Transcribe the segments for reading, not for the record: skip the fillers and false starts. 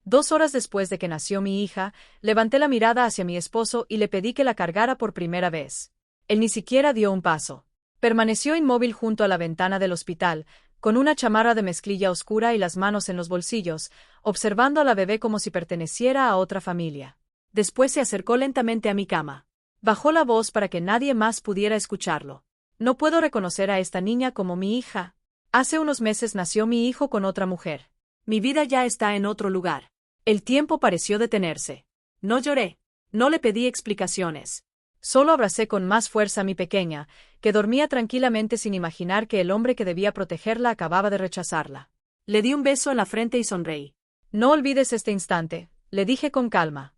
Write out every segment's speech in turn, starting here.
2 horas después de que nació mi hija, levanté la mirada hacia mi esposo y le pedí que la cargara por primera vez. Él ni siquiera dio un paso. Permaneció inmóvil junto a la ventana del hospital, con una chamarra de mezclilla oscura y las manos en los bolsillos, observando a la bebé como si perteneciera a otra familia. Después se acercó lentamente a mi cama. Bajó la voz para que nadie más pudiera escucharlo. No puedo reconocer a esta niña como mi hija. Hace unos meses nació mi hijo con otra mujer. Mi vida ya está en otro lugar. El tiempo pareció detenerse. No lloré. No le pedí explicaciones. Solo abracé con más fuerza a mi pequeña, que dormía tranquilamente sin imaginar que el hombre que debía protegerla acababa de rechazarla. Le di un beso en la frente y sonreí. No olvides este instante, le dije con calma.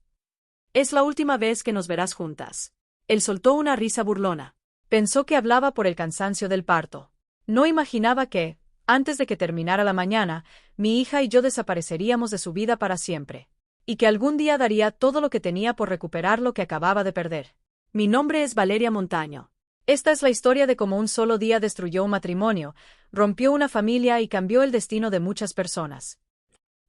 Es la última vez que nos verás juntas. Él soltó una risa burlona. Pensó que hablaba por el cansancio del parto. No imaginaba que, antes de que terminara la mañana, mi hija y yo desapareceríamos de su vida para siempre. Y que algún día daría todo lo que tenía por recuperar lo que acababa de perder. Mi nombre es Valeria Montaño. Esta es la historia de cómo un solo día destruyó un matrimonio, rompió una familia y cambió el destino de muchas personas.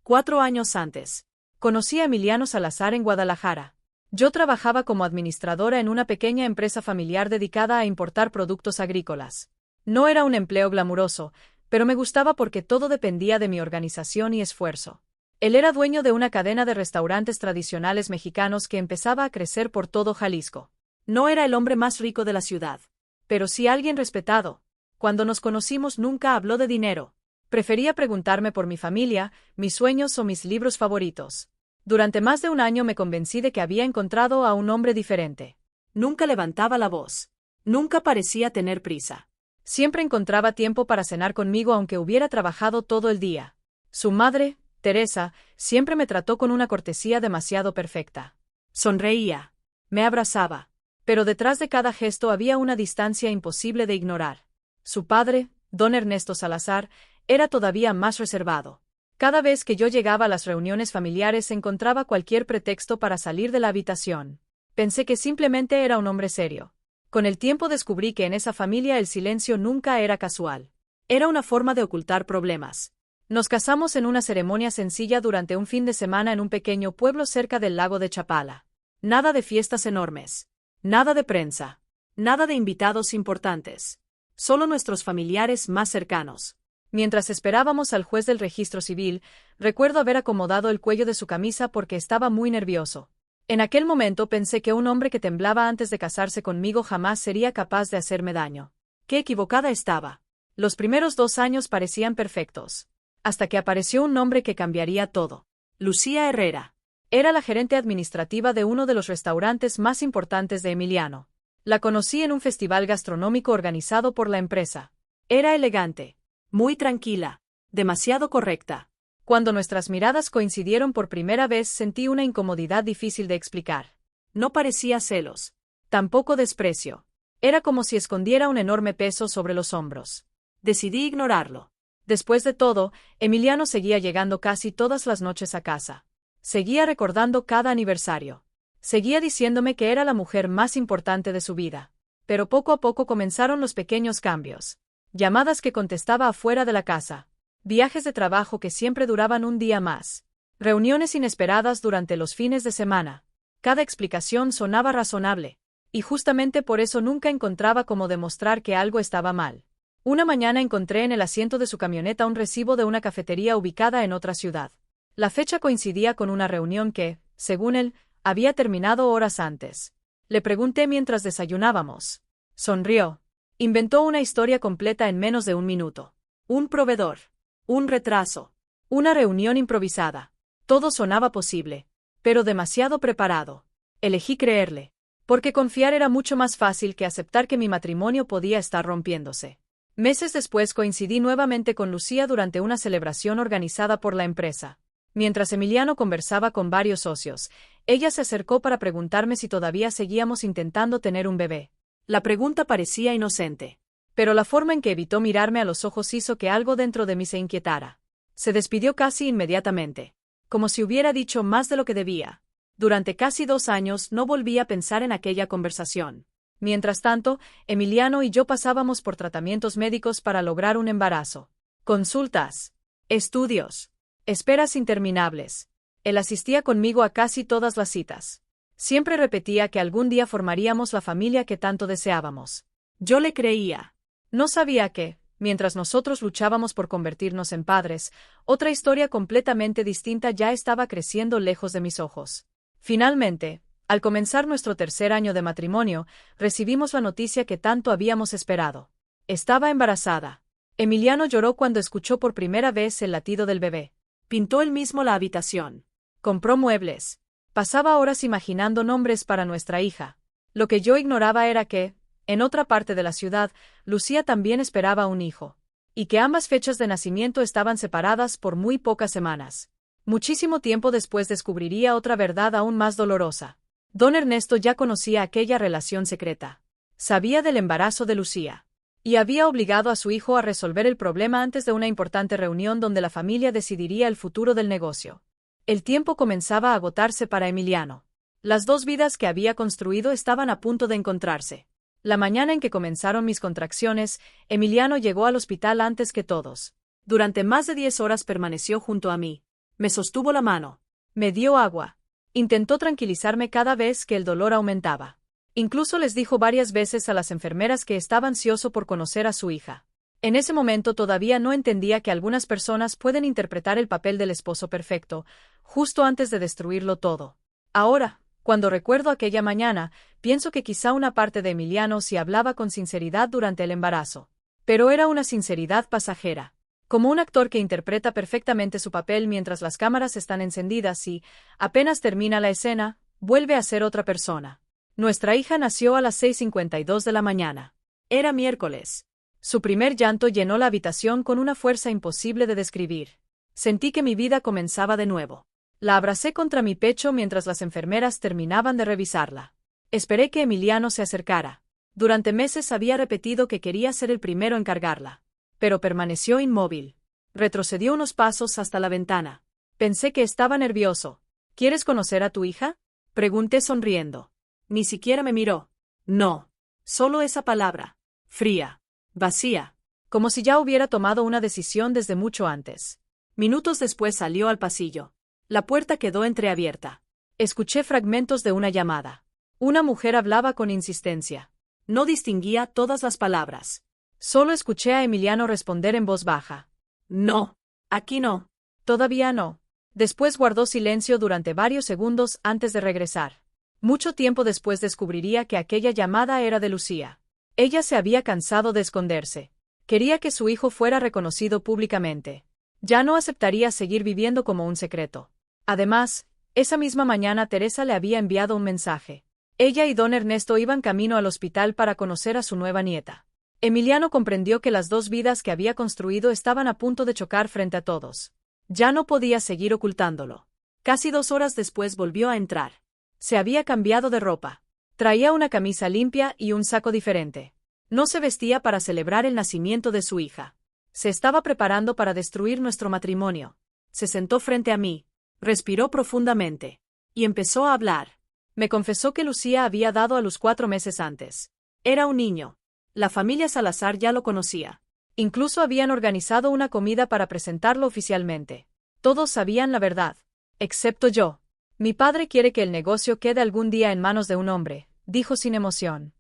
4 años antes, conocí a Emiliano Salazar en Guadalajara. Yo trabajaba como administradora en una pequeña empresa familiar dedicada a importar productos agrícolas. No era un empleo glamuroso, pero me gustaba porque todo dependía de mi organización y esfuerzo. Él era dueño de una cadena de restaurantes tradicionales mexicanos que empezaba a crecer por todo Jalisco. No era el hombre más rico de la ciudad, pero sí alguien respetado. Cuando nos conocimos nunca habló de dinero. Prefería preguntarme por mi familia, mis sueños o mis libros favoritos. Durante más de un año me convencí de que había encontrado a un hombre diferente. Nunca levantaba la voz. Nunca parecía tener prisa. Siempre encontraba tiempo para cenar conmigo aunque hubiera trabajado todo el día. Su madre, Teresa, siempre me trató con una cortesía demasiado perfecta. Sonreía. Me abrazaba. Pero detrás de cada gesto había una distancia imposible de ignorar. Su padre, don Ernesto Salazar, era todavía más reservado. Cada vez que yo llegaba a las reuniones familiares encontraba cualquier pretexto para salir de la habitación. Pensé que simplemente era un hombre serio. Con el tiempo descubrí que en esa familia el silencio nunca era casual. Era una forma de ocultar problemas. Nos casamos en una ceremonia sencilla durante un fin de semana en un pequeño pueblo cerca del lago de Chapala. Nada de fiestas enormes. Nada de prensa. Nada de invitados importantes. Solo nuestros familiares más cercanos. Mientras esperábamos al juez del registro civil, recuerdo haber acomodado el cuello de su camisa porque estaba muy nervioso. En aquel momento pensé que un hombre que temblaba antes de casarse conmigo jamás sería capaz de hacerme daño. Qué equivocada estaba. Los primeros 2 años parecían perfectos. Hasta que apareció un nombre que cambiaría todo. Lucía Herrera. Era la gerente administrativa de uno de los restaurantes más importantes de Emiliano. La conocí en un festival gastronómico organizado por la empresa. Era elegante, muy tranquila, demasiado correcta. Cuando nuestras miradas coincidieron por primera vez sentí una incomodidad difícil de explicar. No parecía celos, tampoco desprecio. Era como si escondiera un enorme peso sobre los hombros. Decidí ignorarlo. Después de todo, Emiliano seguía llegando casi todas las noches a casa. Seguía recordando cada aniversario. Seguía diciéndome que era la mujer más importante de su vida. Pero poco a poco comenzaron los pequeños cambios. Llamadas que contestaba afuera de la casa. Viajes de trabajo que siempre duraban un día más. Reuniones inesperadas durante los fines de semana. Cada explicación sonaba razonable. Y justamente por eso nunca encontraba cómo demostrar que algo estaba mal. Una mañana encontré en el asiento de su camioneta un recibo de una cafetería ubicada en otra ciudad. La fecha coincidía con una reunión que, según él, había terminado horas antes. Le pregunté mientras desayunábamos. Sonrió. Inventó una historia completa en menos de un minuto. Un proveedor. Un retraso. Una reunión improvisada. Todo sonaba posible, pero demasiado preparado. Elegí creerle. Porque confiar era mucho más fácil que aceptar que mi matrimonio podía estar rompiéndose. Meses después coincidí nuevamente con Lucía durante una celebración organizada por la empresa. Mientras Emiliano conversaba con varios socios, ella se acercó para preguntarme si todavía seguíamos intentando tener un bebé. La pregunta parecía inocente, pero la forma en que evitó mirarme a los ojos hizo que algo dentro de mí se inquietara. Se despidió casi inmediatamente, como si hubiera dicho más de lo que debía. Durante casi 2 años no volví a pensar en aquella conversación. Mientras tanto, Emiliano y yo pasábamos por tratamientos médicos para lograr un embarazo. Consultas. Estudios. Esperas interminables. Él asistía conmigo a casi todas las citas. Siempre repetía que algún día formaríamos la familia que tanto deseábamos. Yo le creía. No sabía que, mientras nosotros luchábamos por convertirnos en padres, otra historia completamente distinta ya estaba creciendo lejos de mis ojos. Finalmente, al comenzar nuestro tercer año de matrimonio, recibimos la noticia que tanto habíamos esperado. Estaba embarazada. Emiliano lloró cuando escuchó por primera vez el latido del bebé. Pintó él mismo la habitación. Compró muebles. Pasaba horas imaginando nombres para nuestra hija. Lo que yo ignoraba era que, en otra parte de la ciudad, Lucía también esperaba un hijo. Y que ambas fechas de nacimiento estaban separadas por muy pocas semanas. Muchísimo tiempo después descubriría otra verdad aún más dolorosa. Don Ernesto ya conocía aquella relación secreta. Sabía del embarazo de Lucía. Y había obligado a su hijo a resolver el problema antes de una importante reunión donde la familia decidiría el futuro del negocio. El tiempo comenzaba a agotarse para Emiliano. Las dos vidas que había construido estaban a punto de encontrarse. La mañana en que comenzaron mis contracciones, Emiliano llegó al hospital antes que todos. Durante más de 10 horas permaneció junto a mí. Me sostuvo la mano. Me dio agua. Intentó tranquilizarme cada vez que el dolor aumentaba. Incluso les dijo varias veces a las enfermeras que estaba ansioso por conocer a su hija. En ese momento todavía no entendía que algunas personas pueden interpretar el papel del esposo perfecto, justo antes de destruirlo todo. Ahora, cuando recuerdo aquella mañana, pienso que quizá una parte de Emiliano sí hablaba con sinceridad durante el embarazo. Pero era una sinceridad pasajera. Como un actor que interpreta perfectamente su papel mientras las cámaras están encendidas y, apenas termina la escena, vuelve a ser otra persona. Nuestra hija nació a las 6:52 de la mañana. Era miércoles. Su primer llanto llenó la habitación con una fuerza imposible de describir. Sentí que mi vida comenzaba de nuevo. La abracé contra mi pecho mientras las enfermeras terminaban de revisarla. Esperé que Emiliano se acercara. Durante meses había repetido que quería ser el primero en cargarla. Pero permaneció inmóvil. Retrocedió unos pasos hasta la ventana. Pensé que estaba nervioso. ¿Quieres conocer a tu hija? Pregunté sonriendo. Ni siquiera me miró. No. Solo esa palabra. Fría. Vacía. Como si ya hubiera tomado una decisión desde mucho antes. Minutos después salió al pasillo. La puerta quedó entreabierta. Escuché fragmentos de una llamada. Una mujer hablaba con insistencia. No distinguía todas las palabras. Solo escuché a Emiliano responder en voz baja. No. Aquí no. Todavía no. Después guardó silencio durante varios segundos antes de regresar. Mucho tiempo después descubriría que aquella llamada era de Lucía. Ella se había cansado de esconderse. Quería que su hijo fuera reconocido públicamente. Ya no aceptaría seguir viviendo como un secreto. Además, esa misma mañana Teresa le había enviado un mensaje. Ella y don Ernesto iban camino al hospital para conocer a su nueva nieta. Emiliano comprendió que las dos vidas que había construido estaban a punto de chocar frente a todos. Ya no podía seguir ocultándolo. Casi 2 horas después volvió a entrar. Se había cambiado de ropa. Traía una camisa limpia y un saco diferente. No se vestía para celebrar el nacimiento de su hija. Se estaba preparando para destruir nuestro matrimonio. Se sentó frente a mí. Respiró profundamente. Y empezó a hablar. Me confesó que Lucía había dado a luz 4 meses antes. Era un niño. La familia Salazar ya lo conocía. Incluso habían organizado una comida para presentarlo oficialmente. Todos sabían la verdad. Excepto yo. Mi padre quiere que el negocio quede algún día en manos de un hombre, dijo sin emoción.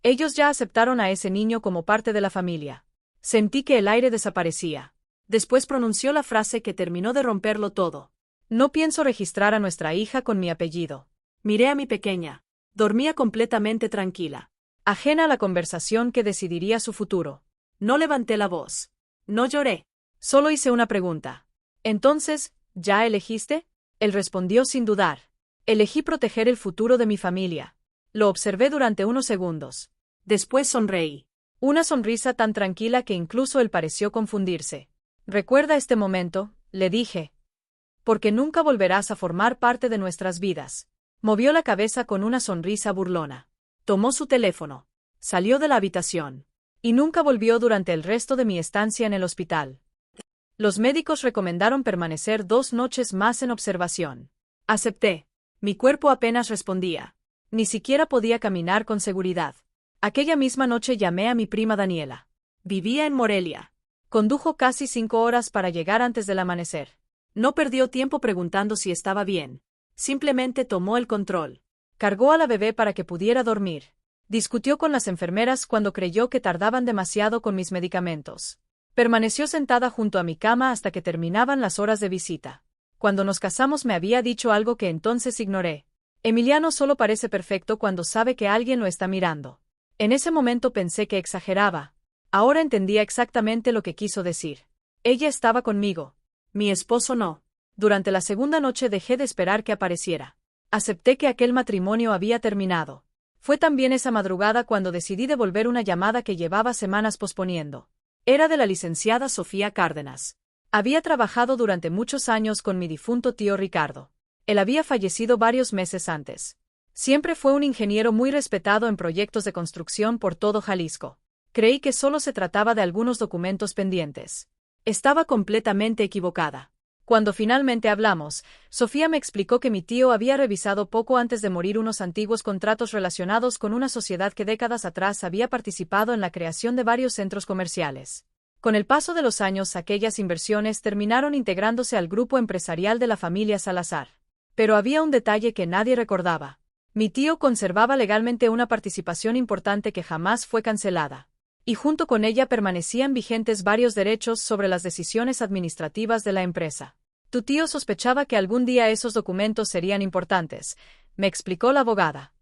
Ellos ya aceptaron a ese niño como parte de la familia. Sentí que el aire desaparecía. Después pronunció la frase que terminó de romperlo todo. No pienso registrar a nuestra hija con mi apellido. Miré a mi pequeña. Dormía completamente tranquila. Ajena a la conversación que decidiría su futuro. No levanté la voz. No lloré. Solo hice una pregunta. Entonces, ¿ya elegiste? Él respondió sin dudar. Elegí proteger el futuro de mi familia. Lo observé durante unos segundos. Después sonreí. Una sonrisa tan tranquila que incluso él pareció confundirse. Recuerda este momento, le dije. Porque nunca volverás a formar parte de nuestras vidas. Movió la cabeza con una sonrisa burlona. Tomó su teléfono. Salió de la habitación. Y nunca volvió durante el resto de mi estancia en el hospital. Los médicos recomendaron permanecer 2 noches más en observación. Acepté. Mi cuerpo apenas respondía. Ni siquiera podía caminar con seguridad. Aquella misma noche llamé a mi prima Daniela. Vivía en Morelia. Condujo casi 5 horas para llegar antes del amanecer. No perdió tiempo preguntando si estaba bien. Simplemente tomó el control. Cargó a la bebé para que pudiera dormir. Discutió con las enfermeras cuando creyó que tardaban demasiado con mis medicamentos. Permaneció sentada junto a mi cama hasta que terminaban las horas de visita. Cuando nos casamos me había dicho algo que entonces ignoré. Emiliano solo parece perfecto cuando sabe que alguien lo está mirando. En ese momento pensé que exageraba. Ahora entendía exactamente lo que quiso decir. Ella estaba conmigo. Mi esposo no. Durante la segunda noche dejé de esperar que apareciera. Acepté que aquel matrimonio había terminado. Fue también esa madrugada cuando decidí devolver una llamada que llevaba semanas posponiendo. Era de la licenciada Sofía Cárdenas. Había trabajado durante muchos años con mi difunto tío Ricardo. Él había fallecido varios meses antes. Siempre fue un ingeniero muy respetado en proyectos de construcción por todo Jalisco. Creí que solo se trataba de algunos documentos pendientes. Estaba completamente equivocada. Cuando finalmente hablamos, Sofía me explicó que mi tío había revisado poco antes de morir unos antiguos contratos relacionados con una sociedad que décadas atrás había participado en la creación de varios centros comerciales. Con el paso de los años, aquellas inversiones terminaron integrándose al grupo empresarial de la familia Salazar. Pero había un detalle que nadie recordaba. Mi tío conservaba legalmente una participación importante que jamás fue cancelada. Y junto con ella permanecían vigentes varios derechos sobre las decisiones administrativas de la empresa. Tu tío sospechaba que algún día esos documentos serían importantes, me explicó la abogada.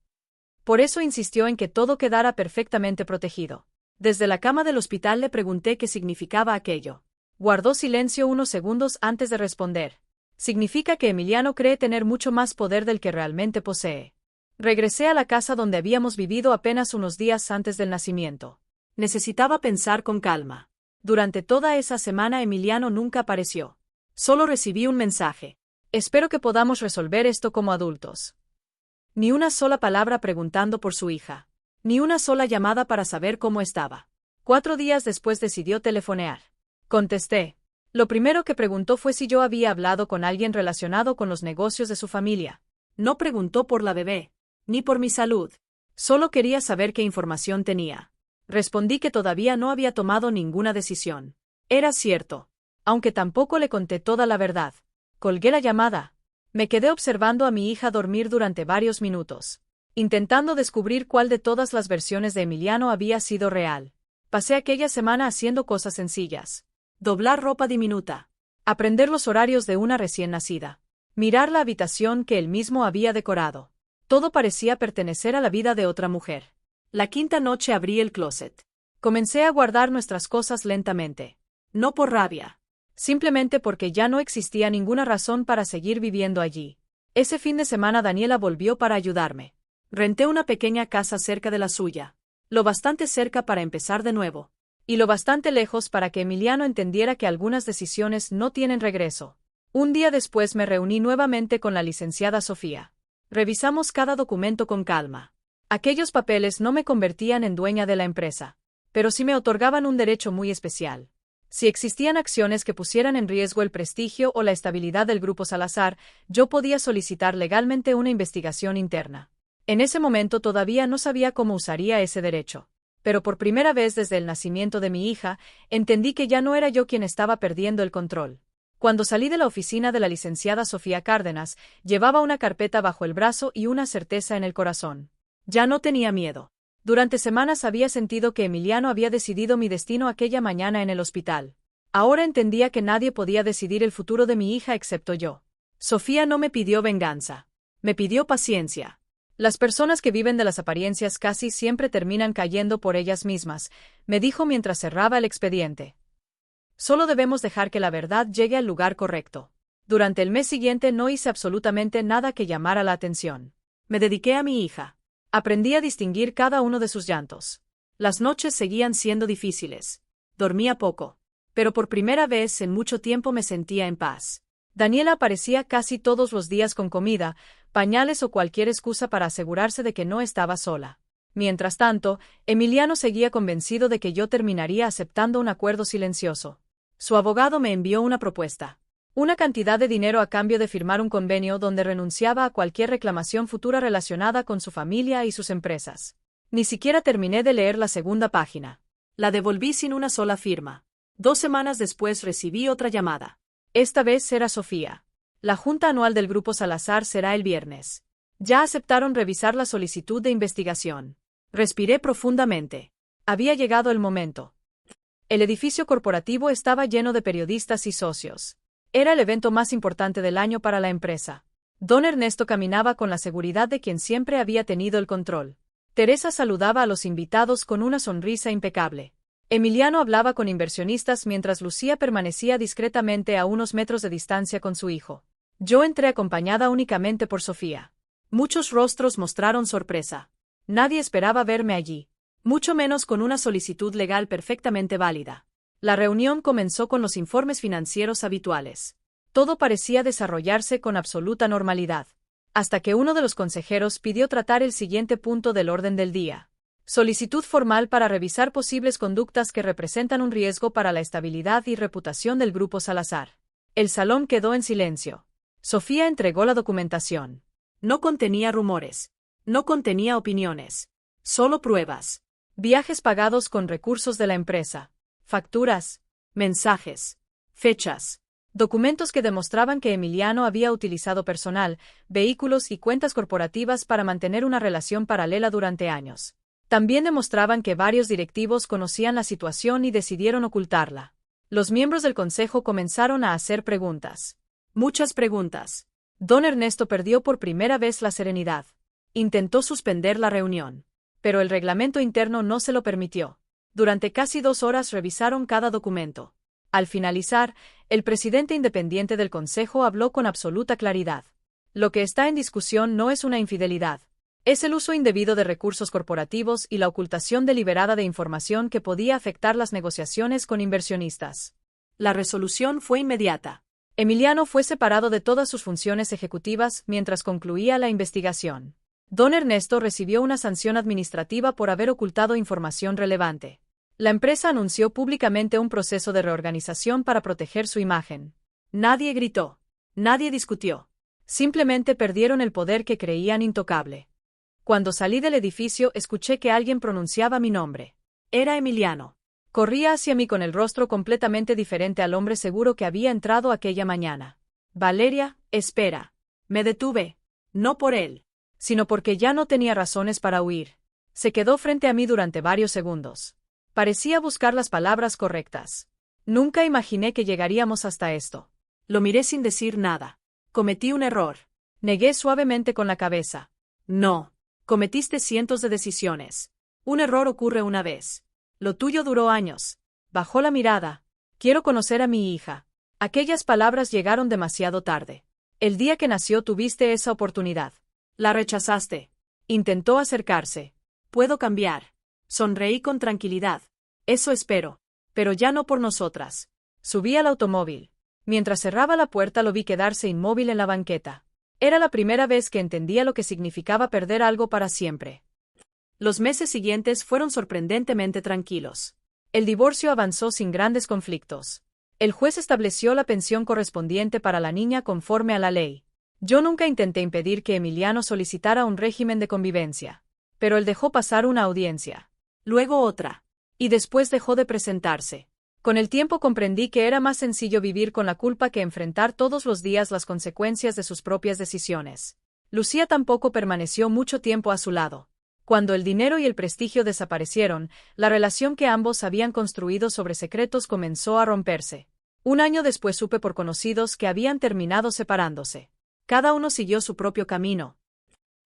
Por eso insistió en que todo quedara perfectamente protegido. Desde la cama del hospital le pregunté qué significaba aquello. Guardó silencio unos segundos antes de responder. Significa que Emiliano cree tener mucho más poder del que realmente posee. Regresé a la casa donde habíamos vivido apenas unos días antes del nacimiento. Necesitaba pensar con calma. Durante toda esa semana Emiliano nunca apareció. Solo recibí un mensaje. Espero que podamos resolver esto como adultos. Ni una sola palabra preguntando por su hija. Ni una sola llamada para saber cómo estaba. 4 días después decidió telefonear. Contesté. Lo primero que preguntó fue si yo había hablado con alguien relacionado con los negocios de su familia. No preguntó por la bebé, ni por mi salud. Solo quería saber qué información tenía. Respondí que todavía no había tomado ninguna decisión. Era cierto. Aunque tampoco le conté toda la verdad. Colgué la llamada. Me quedé observando a mi hija dormir durante varios minutos, intentando descubrir cuál de todas las versiones de Emiliano había sido real. Pasé aquella semana haciendo cosas sencillas. Doblar ropa diminuta. Aprender los horarios de una recién nacida. Mirar la habitación que él mismo había decorado. Todo parecía pertenecer a la vida de otra mujer. La quinta noche abrí el closet. Comencé a guardar nuestras cosas lentamente. No por rabia. Simplemente porque ya no existía ninguna razón para seguir viviendo allí. Ese fin de semana Daniela volvió para ayudarme. Renté una pequeña casa cerca de la suya. Lo bastante cerca para empezar de nuevo. Y lo bastante lejos para que Emiliano entendiera que algunas decisiones no tienen regreso. Un día después me reuní nuevamente con la licenciada Sofía. Revisamos cada documento con calma. Aquellos papeles no me convertían en dueña de la empresa, pero sí me otorgaban un derecho muy especial. Si existían acciones que pusieran en riesgo el prestigio o la estabilidad del Grupo Salazar, yo podía solicitar legalmente una investigación interna. En ese momento todavía no sabía cómo usaría ese derecho. Pero por primera vez desde el nacimiento de mi hija, entendí que ya no era yo quien estaba perdiendo el control. Cuando salí de la oficina de la licenciada Sofía Cárdenas, llevaba una carpeta bajo el brazo y una certeza en el corazón. Ya no tenía miedo. Durante semanas había sentido que Emiliano había decidido mi destino aquella mañana en el hospital. Ahora entendía que nadie podía decidir el futuro de mi hija excepto yo. Sofía no me pidió venganza. Me pidió paciencia. Las personas que viven de las apariencias casi siempre terminan cayendo por ellas mismas, me dijo mientras cerraba el expediente. Solo debemos dejar que la verdad llegue al lugar correcto. Durante el mes siguiente no hice absolutamente nada que llamara la atención. Me dediqué a mi hija. Aprendí a distinguir cada uno de sus llantos. Las noches seguían siendo difíciles. Dormía poco. Pero por primera vez en mucho tiempo me sentía en paz. Daniela aparecía casi todos los días con comida, pañales o cualquier excusa para asegurarse de que no estaba sola. Mientras tanto, Emiliano seguía convencido de que yo terminaría aceptando un acuerdo silencioso. Su abogado me envió una propuesta. Una cantidad de dinero a cambio de firmar un convenio donde renunciaba a cualquier reclamación futura relacionada con su familia y sus empresas. Ni siquiera terminé de leer la segunda página. La devolví sin una sola firma. 2 semanas después recibí otra llamada. Esta vez será Sofía. La junta anual del Grupo Salazar será el viernes. Ya aceptaron revisar la solicitud de investigación. Respiré profundamente. Había llegado el momento. El edificio corporativo estaba lleno de periodistas y socios. Era el evento más importante del año para la empresa. Don Ernesto caminaba con la seguridad de quien siempre había tenido el control. Teresa saludaba a los invitados con una sonrisa impecable. Emiliano hablaba con inversionistas mientras Lucía permanecía discretamente a unos metros de distancia con su hijo. Yo entré acompañada únicamente por Sofía. Muchos rostros mostraron sorpresa. Nadie esperaba verme allí, mucho menos con una solicitud legal perfectamente válida. La reunión comenzó con los informes financieros habituales. Todo parecía desarrollarse con absoluta normalidad, hasta que uno de los consejeros pidió tratar el siguiente punto del orden del día. Solicitud formal para revisar posibles conductas que representan un riesgo para la estabilidad y reputación del Grupo Salazar. El salón quedó en silencio. Sofía entregó la documentación. No contenía rumores. No contenía opiniones. Solo pruebas. Viajes pagados con recursos de la empresa. Facturas. Mensajes. Fechas. Documentos que demostraban que Emiliano había utilizado personal, vehículos y cuentas corporativas para mantener una relación paralela durante años. También demostraban que varios directivos conocían la situación y decidieron ocultarla. Los miembros del consejo comenzaron a hacer preguntas. Muchas preguntas. Don Ernesto perdió por primera vez la serenidad. Intentó suspender la reunión, pero el reglamento interno no se lo permitió. Durante casi 2 horas revisaron cada documento. Al finalizar, el presidente independiente del consejo habló con absoluta claridad. Lo que está en discusión no es una infidelidad. Es el uso indebido de recursos corporativos y la ocultación deliberada de información que podía afectar las negociaciones con inversionistas. La resolución fue inmediata. Emiliano fue separado de todas sus funciones ejecutivas mientras concluía la investigación. Don Ernesto recibió una sanción administrativa por haber ocultado información relevante. La empresa anunció públicamente un proceso de reorganización para proteger su imagen. Nadie gritó. Nadie discutió. Simplemente perdieron el poder que creían intocable. Cuando salí del edificio escuché que alguien pronunciaba mi nombre. Era Emiliano. Corría hacia mí con el rostro completamente diferente al hombre seguro que había entrado aquella mañana. Valeria, espera. Me detuve. No por él, sino porque ya no tenía razones para huir. Se quedó frente a mí durante varios segundos. Parecía buscar las palabras correctas. Nunca imaginé que llegaríamos hasta esto. Lo miré sin decir nada. Cometí un error. Negué suavemente con la cabeza. No. Cometiste cientos de decisiones. Un error ocurre una vez. Lo tuyo duró años. Bajó la mirada. Quiero conocer a mi hija. Aquellas palabras llegaron demasiado tarde. El día que nació tuviste esa oportunidad. La rechazaste. Intentó acercarse. Puedo cambiar. Sonreí con tranquilidad. Eso espero. Pero ya no por nosotras. Subí al automóvil. Mientras cerraba la puerta lo vi quedarse inmóvil en la banqueta. Era la primera vez que entendía lo que significaba perder algo para siempre. Los meses siguientes fueron sorprendentemente tranquilos. El divorcio avanzó sin grandes conflictos. El juez estableció la pensión correspondiente para la niña conforme a la ley. Yo nunca intenté impedir que Emiliano solicitara un régimen de convivencia. Pero él dejó pasar una audiencia. Luego otra. Y después dejó de presentarse. Con el tiempo comprendí que era más sencillo vivir con la culpa que enfrentar todos los días las consecuencias de sus propias decisiones. Lucía tampoco permaneció mucho tiempo a su lado. Cuando el dinero y el prestigio desaparecieron, la relación que ambos habían construido sobre secretos comenzó a romperse. 1 año después supe por conocidos que habían terminado separándose. Cada uno siguió su propio camino.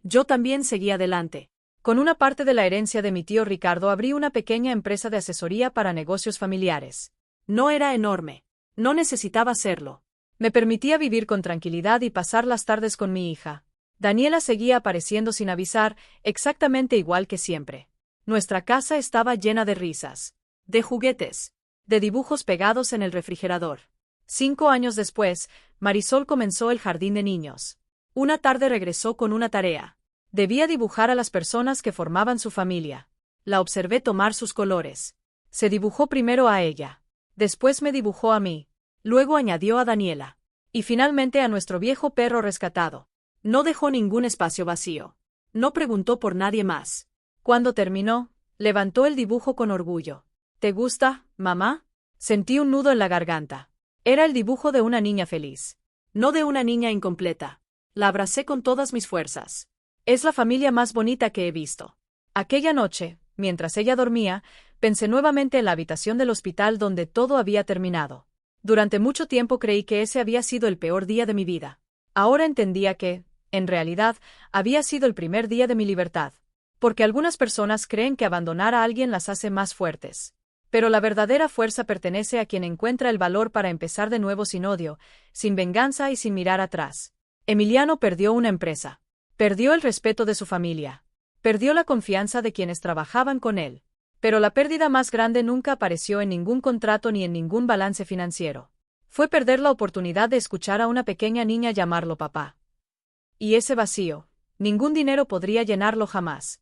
Yo también seguí adelante. Con una parte de la herencia de mi tío Ricardo abrí una pequeña empresa de asesoría para negocios familiares. No era enorme. No necesitaba serlo. Me permitía vivir con tranquilidad y pasar las tardes con mi hija. Daniela seguía apareciendo sin avisar, exactamente igual que siempre. Nuestra casa estaba llena de risas, de juguetes, de dibujos pegados en el refrigerador. 5 años después, Marisol comenzó el jardín de niños. Una tarde regresó con una tarea. Debía dibujar a las personas que formaban su familia. La observé tomar sus colores. Se dibujó primero a ella. Después me dibujó a mí. Luego añadió a Daniela. Y finalmente a nuestro viejo perro rescatado. No dejó ningún espacio vacío. No preguntó por nadie más. Cuando terminó, levantó el dibujo con orgullo. ¿Te gusta, mamá? Sentí un nudo en la garganta. Era el dibujo de una niña feliz. No de una niña incompleta. La abracé con todas mis fuerzas. Es la familia más bonita que he visto. Aquella noche, mientras ella dormía, pensé nuevamente en la habitación del hospital donde todo había terminado. Durante mucho tiempo creí que ese había sido el peor día de mi vida. Ahora entendía que, en realidad, había sido el primer día de mi libertad. Porque algunas personas creen que abandonar a alguien las hace más fuertes. Pero la verdadera fuerza pertenece a quien encuentra el valor para empezar de nuevo sin odio, sin venganza y sin mirar atrás. Emiliano perdió una empresa. Perdió el respeto de su familia. Perdió la confianza de quienes trabajaban con él. Pero la pérdida más grande nunca apareció en ningún contrato ni en ningún balance financiero. Fue perder la oportunidad de escuchar a una pequeña niña llamarlo papá. Y ese vacío, ningún dinero podría llenarlo jamás.